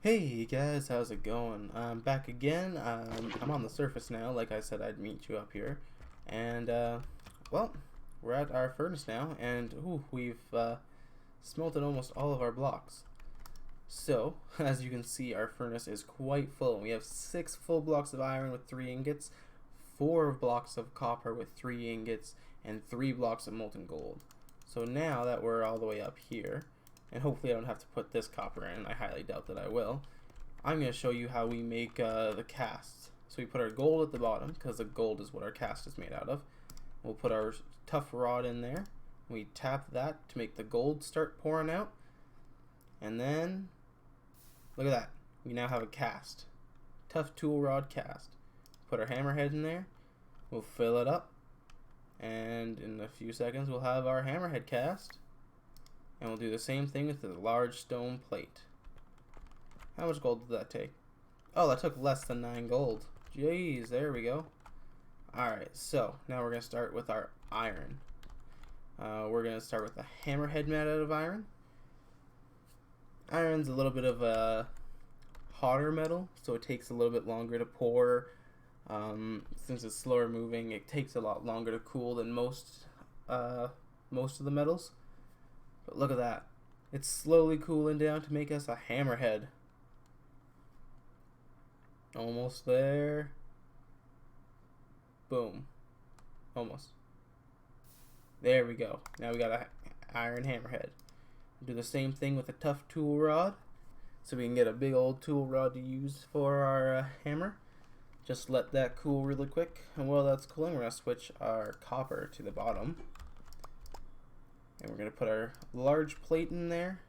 Hey guys, how's it going? I'm back again. I'm on the surface now, like I said I'd meet you up here. And, well, we're at our furnace now, and we've smelted almost all of our blocks. So, as you can see, our furnace is quite full. We have 6 full blocks of iron with 3 ingots, 4 blocks of copper with 3 ingots, and 3 blocks of molten gold. So now that we're all the way up here, and hopefully I don't have to put this copper in, I highly doubt that I will, I'm going to show you how we make the casts. So we put our gold at the bottom, because the gold is what our cast is made out of. We'll put our tough rod in there. We tap that to make the gold start pouring out. And then, look at that. We now have a cast. Tough tool rod cast. Put our hammerhead in there. We'll fill it up. And in a few seconds we'll have our hammerhead cast. And we'll do the same thing with the large stone plate. How much gold did that take? Oh, that took less than 9 gold. Jeez, there we go. Alright, so now we're going to start with our iron. We're going to start with a hammerhead made out of iron. Iron's a little bit of a hotter metal, so it takes a little bit longer to pour. Since it's slower moving, it takes a lot longer to cool than most of the metals. But look at that. It's slowly cooling down to make us a hammerhead. Almost there. Boom. Almost. There we go. Now we got a iron hammerhead. Do the same thing with a tough tool rod, so we can get a big old tool rod to use for our hammer. Just let that cool really quick, and while that's cooling, we're going to switch our copper to the bottom. And we're going to put our large plate in there.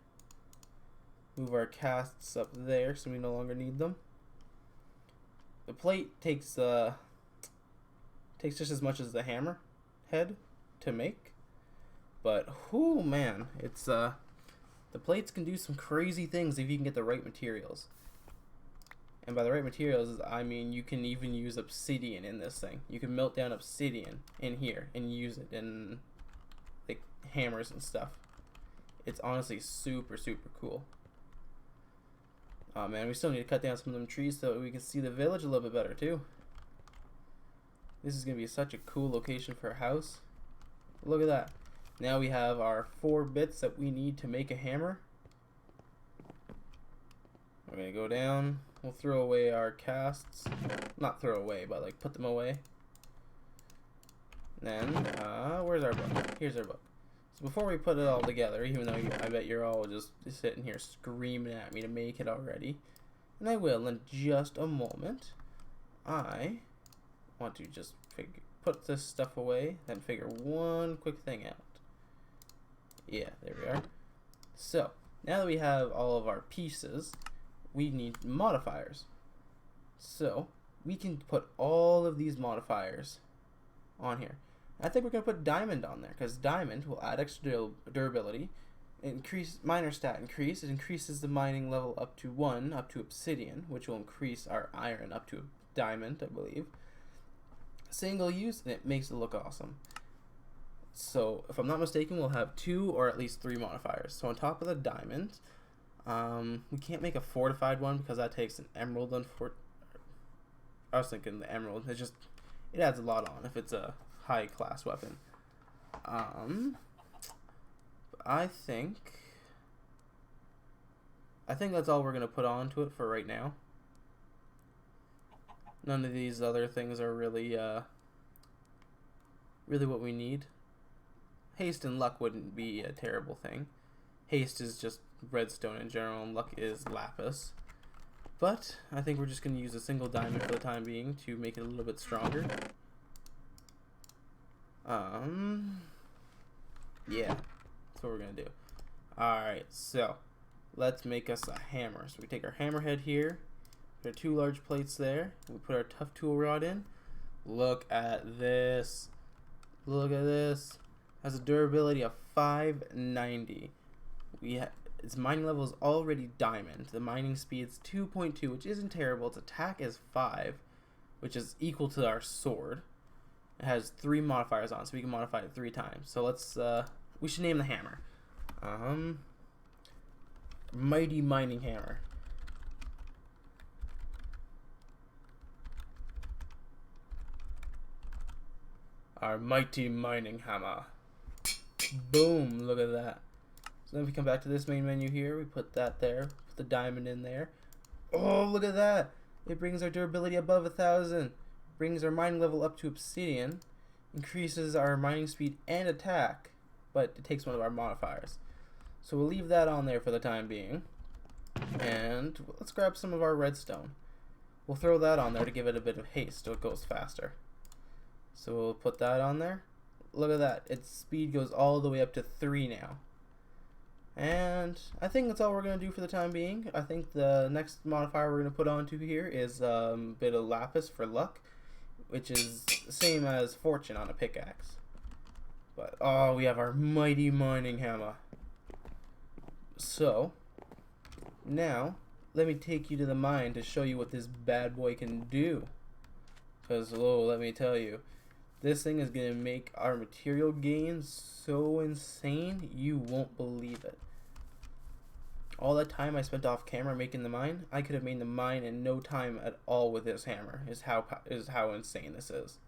Move our casts up there so we no longer need them. The plate takes just as much as the hammer head to make. But whoo man, it's the plates can do some crazy things if you can get the right materials. And by the right materials, I mean you can even use obsidian in this thing. You can melt down obsidian in here and use it in like hammers and stuff. It's honestly super cool. Oh man, we still need to cut down some of them trees so we can see the village a little bit better too. This is gonna be such a cool location for a house. Look at that. Now we have our 4 bits that we need to make a hammer. We're gonna go down. We'll throw away our casts. Not throw away, but like put them away. Then, where's our book? Here's our book. So before we put it all together, even though I bet you're all just sitting here screaming at me to make it already, and I will in just a moment, I want to just put this stuff away, then figure one quick thing out. Yeah, there we are. So, now that we have all of our pieces, we need modifiers. So, we can put all of these modifiers on here. I think we're going to put diamond on there, because diamond will add extra durability, increase miner stat increase, it increases the mining level up to 1, up to obsidian, which will increase our iron up to a diamond, I believe. Single use, and it makes it look awesome. So, if I'm not mistaken, we'll have 2 or at least 3 modifiers. So on top of the diamond, we can't make a fortified one because that takes an emerald. I was thinking the emerald. It adds a lot on if it's a high class weapon. I think that's all we're gonna put onto it for right now. None of these other things are really what we need. Haste and luck wouldn't be a terrible thing. Haste is just redstone in general, and luck is lapis. But I think we're just going to use a single diamond for the time being to make it a little bit stronger. Yeah, that's what we're going to do. Alright, so let's make us a hammer. So we take our hammerhead here, put our 2 large plates there, we put our tough tool rod in. Look at this. Look at this. Has a durability of 590. Its mining level is already diamond. The mining speed is 2.2, which isn't terrible. Its attack is 5, which is equal to our sword. It has 3 modifiers on, so we can modify it 3 times. So let's we should name the hammer Mighty Mining Hammer. Our mighty mining hammer. Boom, look at that. So then if we come back to this main menu here, we put that there, put the diamond in there. Oh, look at that. It brings our durability above 1,000. Brings our mining level up to obsidian. Increases our mining speed and attack. But it takes one of our modifiers. So we'll leave that on there for the time being. And let's grab some of our redstone. We'll throw that on there to give it a bit of haste so it goes faster. So we'll put that on there. Look at that. Its speed goes all the way up to 3 now. And I think that's all we're going to do for the time being. I think the next modifier we're going to put onto here is a bit of lapis for luck, which is the same as fortune on a pickaxe. But, oh, we have our mighty mining hammer. So, now, let me take you to the mine to show you what this bad boy can do. Because, let me tell you, this thing is going to make our material gains so insane, you won't believe it. All that time I spent off camera making the mine, I could have made the mine in no time at all with this hammer, is how insane this is.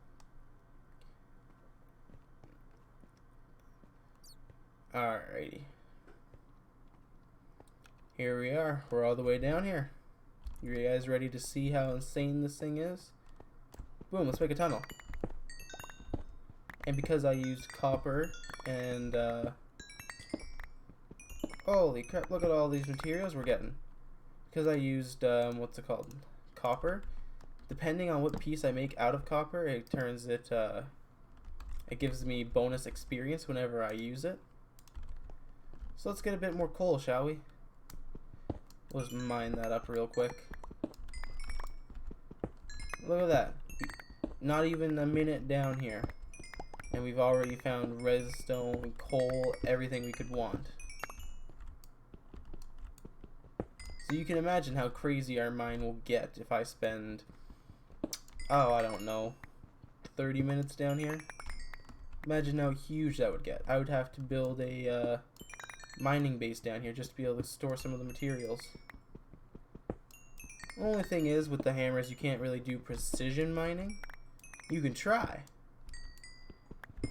Alrighty. Here we are. We're all the way down here. You guys ready to see how insane this thing is? Boom, let's make a tunnel. And because I used copper and holy crap, look at all these materials we're getting. Because I used what's it called? Copper. Depending on what piece I make out of copper, it turns it it gives me bonus experience whenever I use it. So let's get a bit more coal, shall we? Let's mine that up real quick. Look at that. Not even a minute down here. And we've already found redstone, coal, everything we could want. So you can imagine how crazy our mine will get if I spend, oh, I don't know, 30 minutes down here. Imagine how huge that would get. I would have to build a mining base down here just to be able to store some of the materials. The only thing is, with the hammers, you can't really do precision mining. You can try.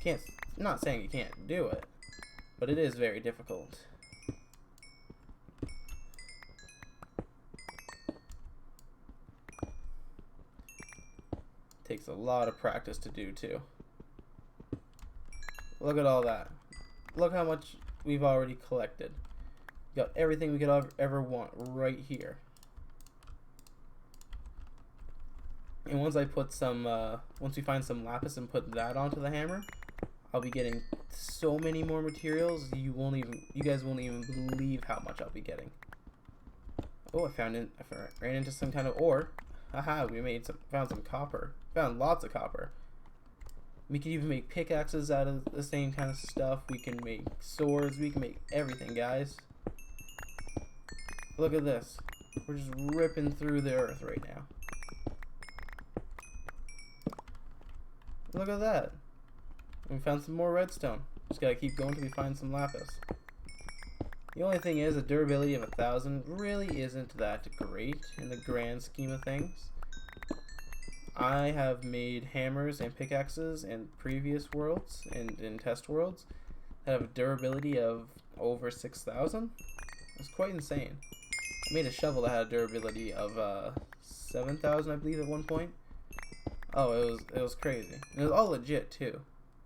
I'm not saying you can't do it, but it is very difficult. Takes a lot of practice to do too. Look at all that. Look how much we've already collected. We got everything we could ever want right here. And once I put some, once we find some lapis and put that onto the hammer, I'll be getting so many more materials. You guys won't even believe how much I'll be getting. Oh, I ran into some kind of ore. Haha, found some copper. Found lots of copper. We can even make pickaxes out of the same kind of stuff. We can make swords. We can make everything, guys. Look at this. We're just ripping through the earth right now. Look at that. We found some more redstone. Just gotta keep going till we find some lapis. The only thing is, the durability of 1,000 really isn't that great in the grand scheme of things. I have made hammers and pickaxes in previous worlds and in test worlds that have a durability of over 6,000. It's quite insane. I made a shovel that had a durability of 7,000, I believe, at one point. Oh, it was crazy. And it was all legit too,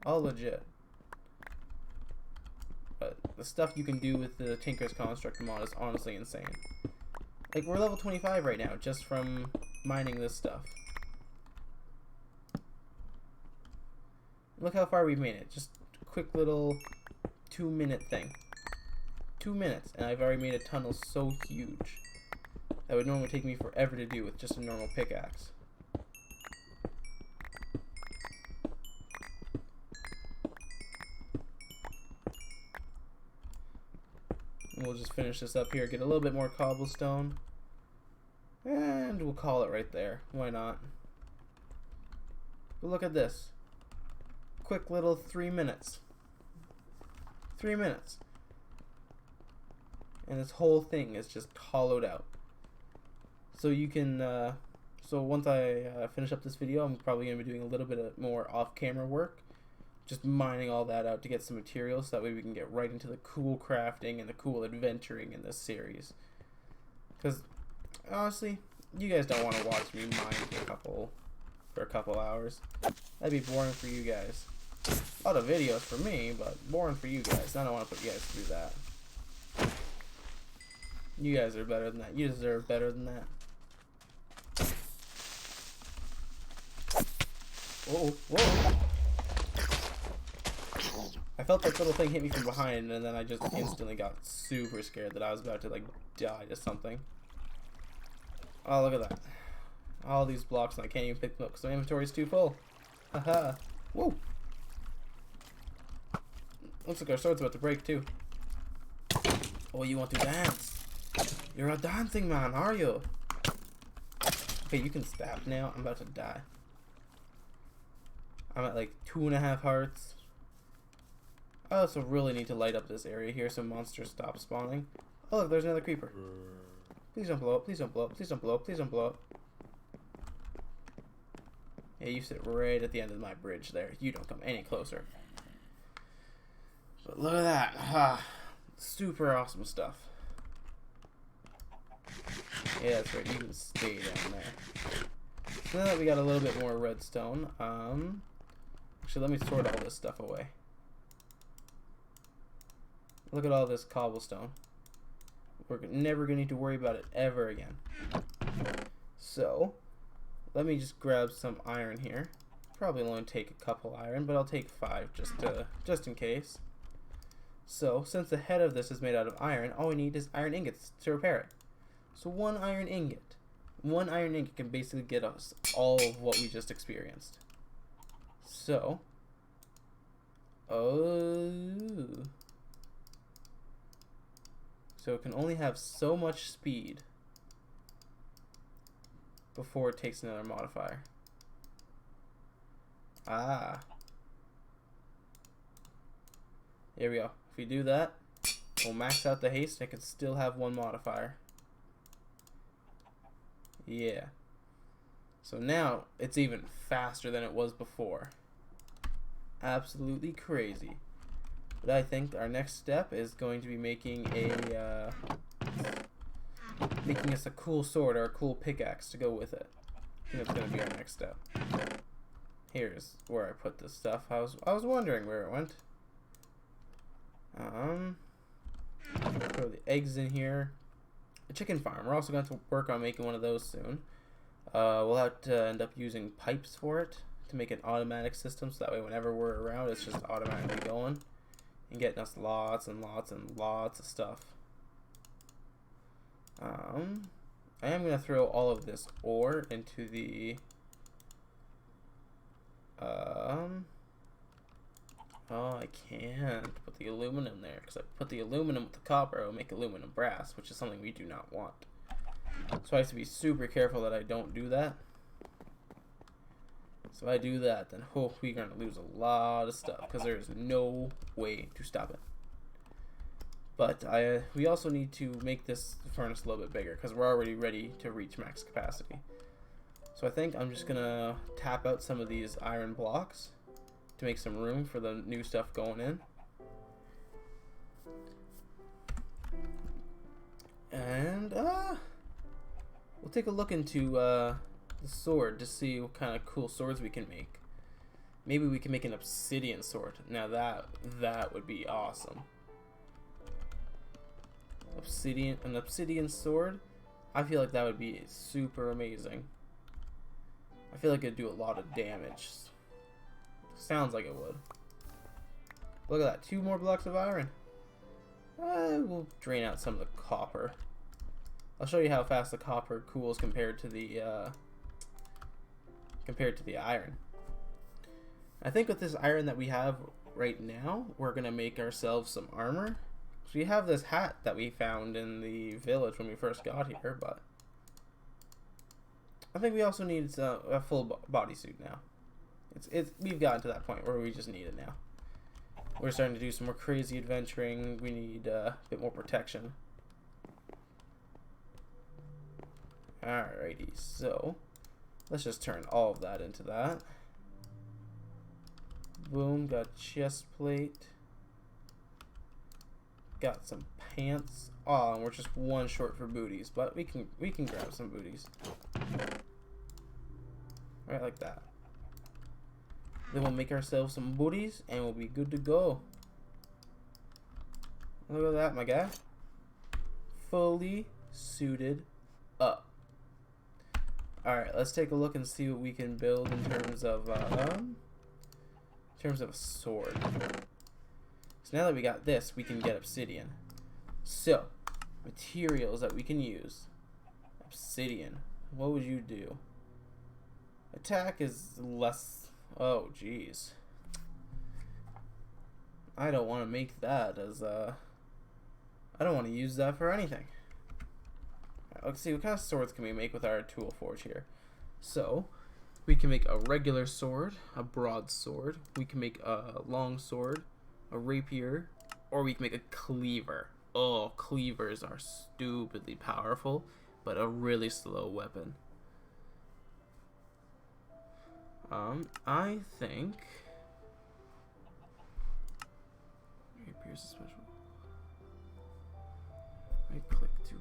all legit. But the stuff you can do with the Tinker's Constructor mod is honestly insane. Like, we're level 25 right now just from mining this stuff. Look how far we've made it. Just a quick little 2-minute thing. 2 minutes, and I've already made a tunnel so huge that would normally take me forever to do with just a normal pickaxe. And we'll just finish this up here, get a little bit more cobblestone, and we'll call it right there. Why not? But look at this. Quick little 3 minutes. 3 minutes. And this whole thing is just hollowed out. So you can, so once I finish up this video, I'm probably going to be doing a little bit more off-camera work just mining all that out to get some materials so that way we can get right into the cool crafting and the cool adventuring in this series. Because honestly, you guys don't want to watch me mine for a couple hours. That'd be boring for you guys. A lot of videos for me, but boring for you guys. I don't want to put you guys through that. You guys are better than that. You deserve better than that. Whoa, whoa. I felt that little thing hit me from behind, and then I just instantly got super scared that I was about to, like, die to something. Oh, look at that. All these blocks, and I can't even pick them up because my inventory is too full. Haha. Whoa. Looks like our sword's about to break, too. Oh, you want to dance? You're a dancing man, are you? Okay, you can stab now. I'm about to die. I'm at like 2.5 hearts. I also really need to light up this area here so monsters stop spawning. Oh look, there's another creeper. Please don't blow up, please don't blow up, please don't blow up, please don't blow up. Yeah, you sit right at the end of my bridge there. You don't come any closer. But look at that. Ah, super awesome stuff. Yeah, that's right, you can stay down there. So now that we got a little bit more redstone, actually let me sort all this stuff away. Look at all this cobblestone. We're never going to need to worry about it ever again. So, let me just grab some iron here. Probably only take a couple iron, but I'll take 5 just in case. So, since the head of this is made out of iron, all we need is iron ingots to repair it. So 1 iron ingot. 1 iron ingot can basically get us all of what we just experienced. So, so it can only have so much speed before it takes another modifier. Ah. There we go. If we do that, we'll max out the haste and it can still have 1 modifier. Yeah. So now it's even faster than it was before. Absolutely crazy. But I think our next step is going to be making us a cool sword or a cool pickaxe to go with it. I think that's going to be our next step. Here's where I put this stuff. I was wondering where it went. Throw the eggs in here. A chicken farm. We're also going to work on making one of those soon. We'll have to end up using pipes for it to make an automatic system, so that way whenever we're around, it's just automatically going and getting us lots and lots and lots of stuff. I am going to throw all of this ore into the oh, I can't put the aluminum there because I put the aluminum with the copper, it will make aluminum brass, which is something we do not want. So I have to be super careful that I don't do that. So if I do that, then we're going to lose a lot of stuff because there is no way to stop it. But we also need to make this furnace a little bit bigger because we're already ready to reach max capacity. So I think I'm just going to tap out some of these iron blocks to make some room for the new stuff going in. And we'll take a look into the sword to see what kind of cool swords we can make. Maybe we can make an obsidian sword. Now that would be awesome. An obsidian sword. I feel like that would be super amazing. I feel like it'd do a lot of damage. Sounds like it would. Look at that, 2 more blocks of iron. We'll drain out some of the copper. I'll show you how fast the copper cools compared to the iron. I think with this iron that we have right now, we're gonna make ourselves some armor. So we have this hat that we found in the village when we first got here, but I think we also need a full bodysuit now. We've gotten to that point where we just need it now. We're starting to do some more crazy adventuring. We need a bit more protection. Alrighty, so let's just turn all of that into that. Boom, got chest plate. Got some pants. Oh, and we're just one short for booties, but we can grab some booties. Right like that. Then we'll make ourselves some booties and we'll be good to go. Look at that, my guy. Fully suited up. Alright, let's take a look and see what we can build in terms of a sword. So now that we got this, we can get obsidian. So, materials that we can use. Obsidian. What would you do? Attack is less... Oh, jeez. I don't want to make that as I don't want to use that for anything. Right, let's see, what kind of swords can we make with our tool forge here? So, we can make a regular sword, a broadsword. We can make a long sword, a rapier, or we can make a cleaver. Oh, cleavers are stupidly powerful, but a really slow weapon. I think rapier's a special. Right click to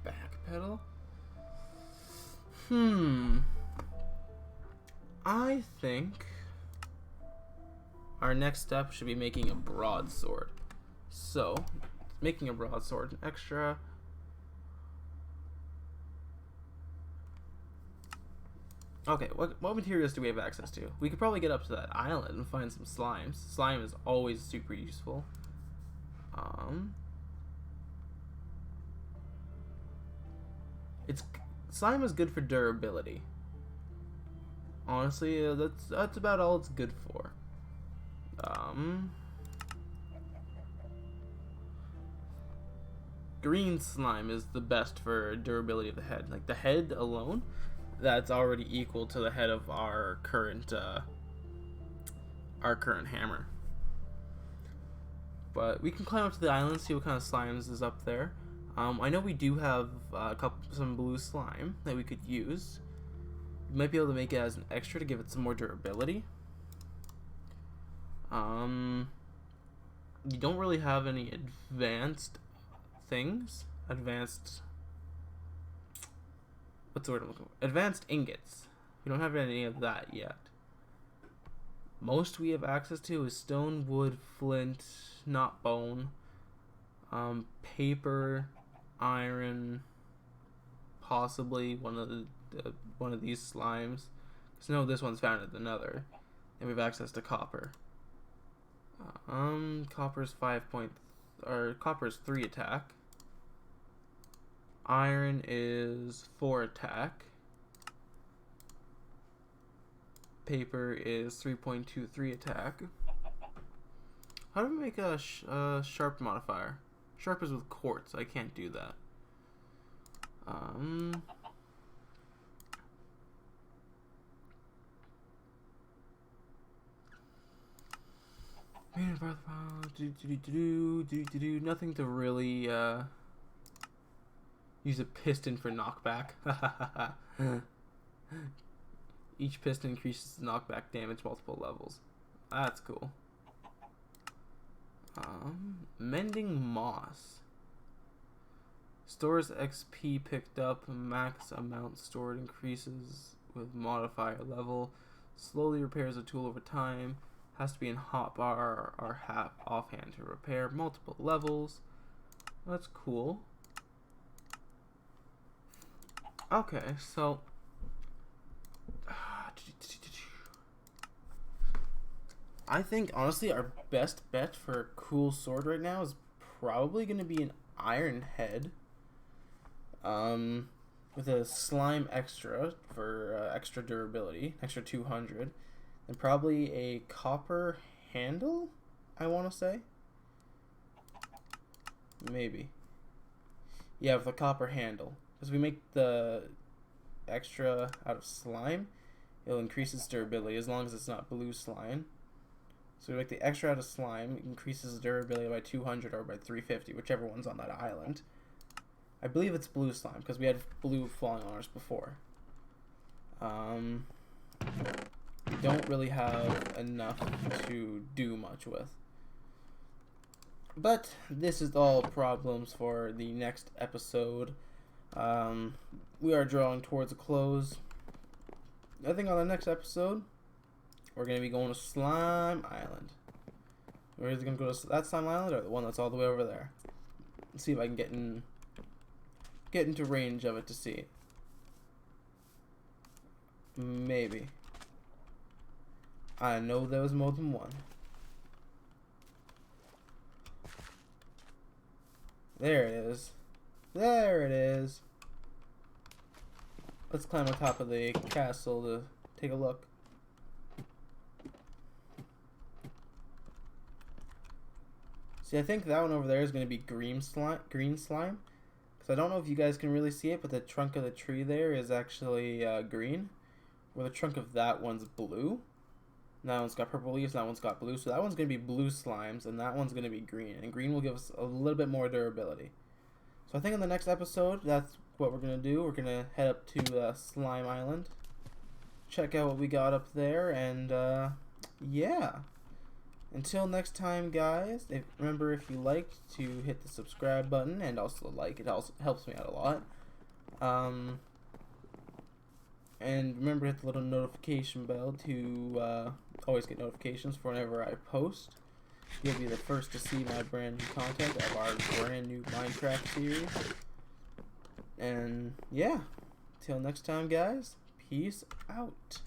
backpedal. I think our next step should be making a broadsword. So, making a broadsword, an extra. Okay, what materials do we have access to? We could probably get up to that island and find some slimes. Slime is always super useful. Slime is good for durability. Honestly, that's about all it's good for. Green slime is the best for durability of the head. Like the head alone, that's already equal to the head of our current hammer. But we can climb up to the island, see what kind of slimes is up there. I know we do have some blue slime that we could use. We might be able to make it as an extra to give it some more durability. You don't really have any advanced things. What's the word I'm looking for? Advanced ingots. We don't have any of that yet. Most we have access to is stone, wood, flint, not bone, paper, iron, possibly one of these slimes. Because no, this one's found in another, and we have access to copper. Copper's copper's 3 attack. Iron is 4 attack. Paper is 3.23 attack. How do we make a sharp modifier? Sharp is with quartz. I can't do that. Nothing to really use a piston for knockback. Each piston increases knockback damage multiple levels. That's cool. Mending moss. Stores XP picked up. Max amount stored increases with modifier level. Slowly repairs a tool over time. Has to be in hotbar or offhand to repair multiple levels. That's cool. Okay, so I think honestly our best bet for a cool sword right now is probably going to be an iron head, with a slime extra for extra durability, extra 200, and probably a copper handle, I want to say. Maybe. Yeah, with a copper handle. Because we make the extra out of slime, it'll increase its durability as long as it's not blue slime. So we make the extra out of slime, it increases durability by 200 or by 350, whichever one's on that island. I believe it's blue slime, because we had blue falling on ours before. don't really have enough to do much with. But this is all problems for the next episode. We are drawing towards a close. I think on the next episode, we're going to be going to Slime Island. We're either going to go to that Slime Island or the one that's all the way over there. Let's see if I can get into range of it to see it. Maybe. I know there was more than one. There it is. There it is. Let's climb on top of the castle to take a look. See, I think that one over there is going to be green slime. Because I don't know if you guys can really see it, but the trunk of the tree there is actually green. Where the trunk of that one's blue. That one's got purple leaves, that one's got blue. So that one's going to be blue slimes, and that one's going to be green. And green will give us a little bit more durability. So I think in the next episode, that's what we're going to do. We're going to head up to Slime Island. Check out what we got up there, and yeah. Until next time, guys, remember if you liked to hit the subscribe button, and also like, it also helps me out a lot. And remember to hit the little notification bell to always get notifications for whenever I post. You'll be the first to see my brand new content of our brand new Minecraft series. And yeah, till next time, guys, peace out.